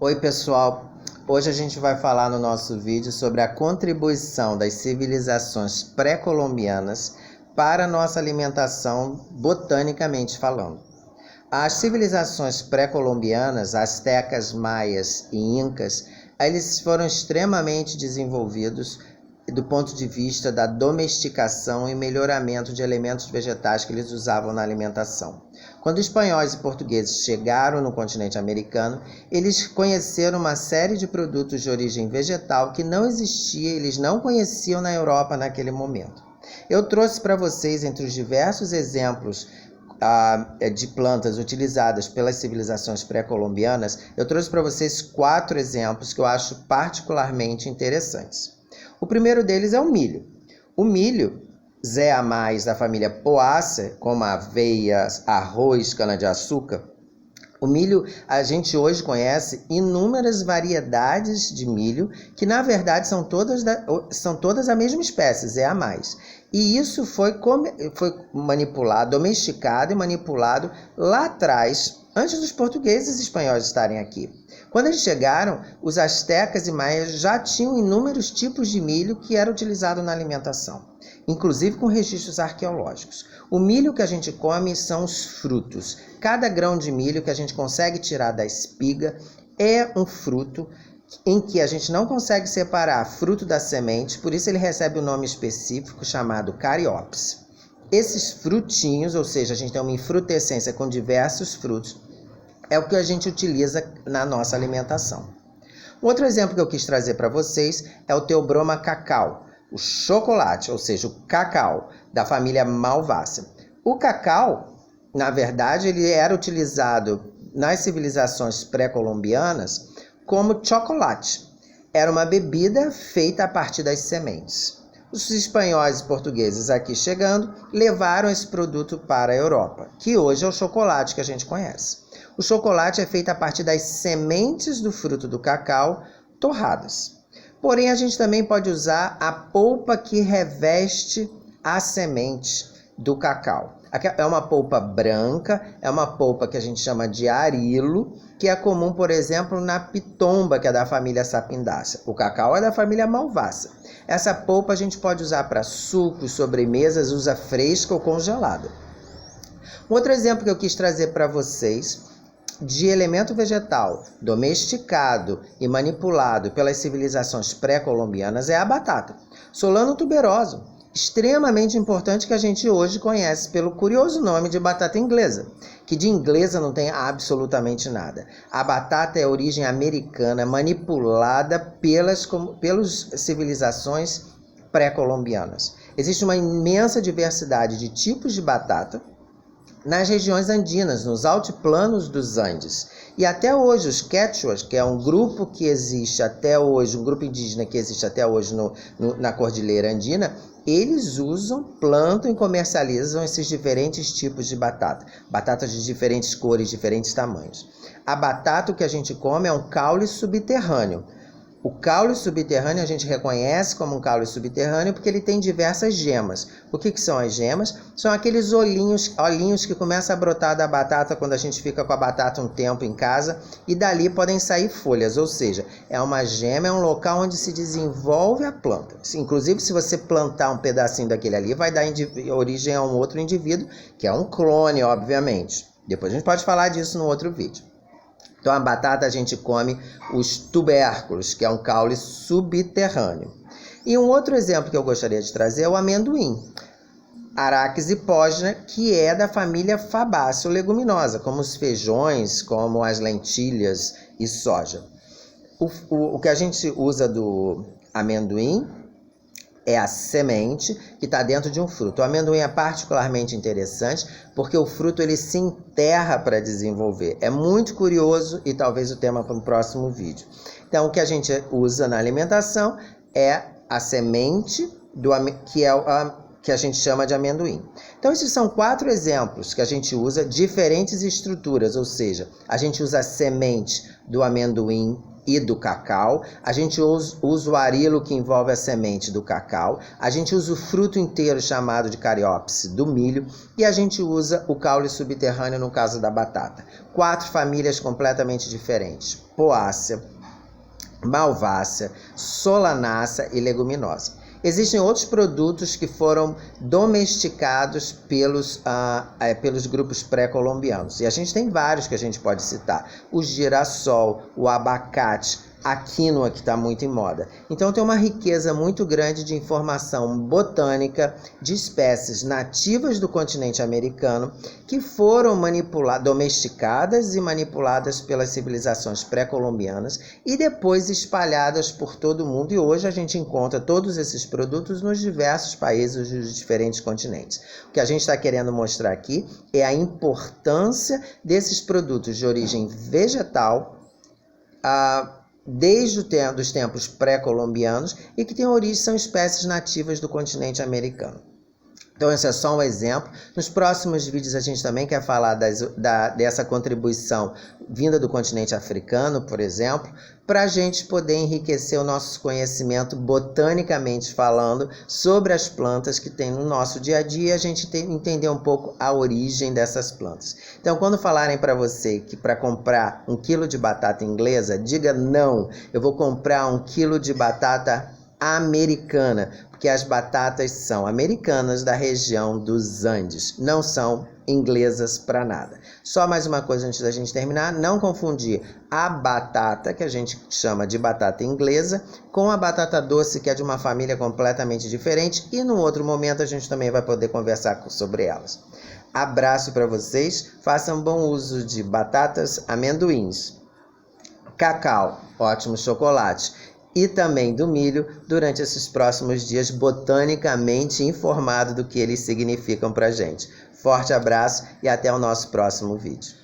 Oi pessoal, hoje a gente vai falar no nosso vídeo sobre a contribuição das civilizações pré-colombianas para a nossa alimentação botanicamente falando. As civilizações pré-colombianas, astecas, maias e incas, eles foram extremamente desenvolvidos do ponto de vista da domesticação e melhoramento de elementos vegetais que eles usavam na alimentação. Quando espanhóis e portugueses chegaram no continente americano, eles conheceram uma série de produtos de origem vegetal que não existia, eles não conheciam na Europa naquele momento. Eu trouxe para vocês, entre os diversos exemplos de plantas utilizadas pelas civilizações pré-colombianas, eu trouxe para vocês 4 exemplos que eu acho particularmente interessantes. O primeiro deles é o milho. O milho, Zeamais da família Poaceae, como aveia, arroz, cana-de-açúcar. O milho, a gente hoje conhece inúmeras variedades de milho, que na verdade são todas a mesma espécie, Zeamais. E isso foi manipulado, domesticado e manipulado lá atrás, antes dos portugueses e espanhóis estarem aqui. Quando eles chegaram, os astecas e maias já tinham inúmeros tipos de milho que era utilizado na alimentação, inclusive com registros arqueológicos. O milho que a gente come são os frutos. Cada grão de milho que a gente consegue tirar da espiga é um fruto em que a gente não consegue separar fruto da semente, por isso ele recebe um nome específico chamado cariopsis. Esses frutinhos, ou seja, a gente tem uma infrutescência com diversos frutos, é o que a gente utiliza na nossa alimentação. Outro exemplo que eu quis trazer para vocês é o Theobroma cacao, o chocolate, ou seja, o cacau, da família Malvaceae. O cacau, na verdade, ele era utilizado nas civilizações pré-colombianas como chocolate. Era uma bebida feita a partir das sementes. Os espanhóis e portugueses aqui chegando levaram esse produto para a Europa, que hoje é o chocolate que a gente conhece. O chocolate é feito a partir das sementes do fruto do cacau torradas. Porém, a gente também pode usar a polpa que reveste a semente do cacau. É uma polpa branca, é uma polpa que a gente chama de arilo, que é comum, por exemplo, na pitomba, que é da família Sapindácea. O cacau é da família Malvaceae. Essa polpa a gente pode usar para sucos, sobremesas, usa fresca ou congelada. Outro exemplo que eu quis trazer para vocês de elemento vegetal domesticado e manipulado pelas civilizações pré-colombianas é a batata. Solano tuberoso, extremamente importante, que a gente hoje conhece pelo curioso nome de batata inglesa, que de inglesa não tem absolutamente nada. A batata é origem americana, manipulada pelas civilizações pré-colombianas. Existe uma imensa diversidade de tipos de batata nas regiões andinas, nos altiplanos dos Andes. E até hoje os quechuas, que é um grupo que existe até hoje, um grupo indígena que existe até hoje na Cordilheira Andina, eles plantam e comercializam esses diferentes tipos de batata. Batatas de diferentes cores, diferentes tamanhos. A batata que a gente come é um caule subterrâneo. O caule subterrâneo a gente reconhece como um caule subterrâneo porque ele tem diversas gemas. O que são as gemas? São aqueles olhinhos que começam a brotar da batata quando a gente fica com a batata um tempo em casa, e dali podem sair folhas, ou seja, é uma gema, é um local onde se desenvolve a planta. Inclusive, se você plantar um pedacinho daquele ali, vai dar origem a um outro indivíduo, que é um clone, obviamente. Depois a gente pode falar disso no outro vídeo. Então, a batata a gente come os tubérculos, que é um caule subterrâneo. E um outro exemplo que eu gostaria de trazer é o amendoim, Arachis hipogyna, que é da família Fabáceo-leguminosa, como os feijões, como as lentilhas e soja. O que a gente usa do amendoim é a semente que está dentro de um fruto. O amendoim é particularmente interessante porque o fruto ele se enterra para desenvolver. É muito curioso e talvez o tema para um próximo vídeo. Então, o que a gente usa na alimentação é a semente que a gente chama de amendoim. Então, esses são 4 exemplos que a gente usa, diferentes estruturas, ou seja, a gente usa a semente do amendoim e do cacau, a gente usa o arilo, que envolve a semente do cacau, a gente usa o fruto inteiro, chamado de cariópse, do milho, e a gente usa o caule subterrâneo no caso da batata. 4 famílias completamente diferentes: poácea, malvácea, solanácea e leguminosa. Existem outros produtos que foram domesticados pelos grupos pré-colombianos. E a gente tem vários que a gente pode citar. O girassol, o abacate, a quinoa, que está muito em moda. Então tem uma riqueza muito grande de informação botânica de espécies nativas do continente americano que foram domesticadas e manipuladas pelas civilizações pré-colombianas e depois espalhadas por todo o mundo. E hoje a gente encontra todos esses produtos nos diversos países dos diferentes continentes. O que a gente está querendo mostrar aqui é a importância desses produtos de origem vegetal, desde os tempos pré-colombianos, e que são espécies nativas do continente americano. Então esse é só um exemplo. Nos próximos vídeos a gente também quer falar dessa contribuição vinda do continente africano, por exemplo, para a gente poder enriquecer o nosso conhecimento botanicamente falando sobre as plantas que tem no nosso dia a dia, e a gente entender um pouco a origem dessas plantas. Então quando falarem para você que para comprar 1 quilo de batata inglesa, diga não, eu vou comprar 1 quilo de batata americana, porque as batatas são americanas, da região dos Andes, não são inglesas para nada. Só mais uma coisa antes da gente terminar: não confundir a batata, que a gente chama de batata inglesa, com a batata doce, que é de uma família completamente diferente, e num outro momento a gente também vai poder conversar sobre elas. Abraço para vocês, façam bom uso de batatas, amendoins, cacau, ótimo chocolate, e também do milho durante esses próximos dias, botanicamente informado do que eles significam para a gente. Forte abraço e até o nosso próximo vídeo.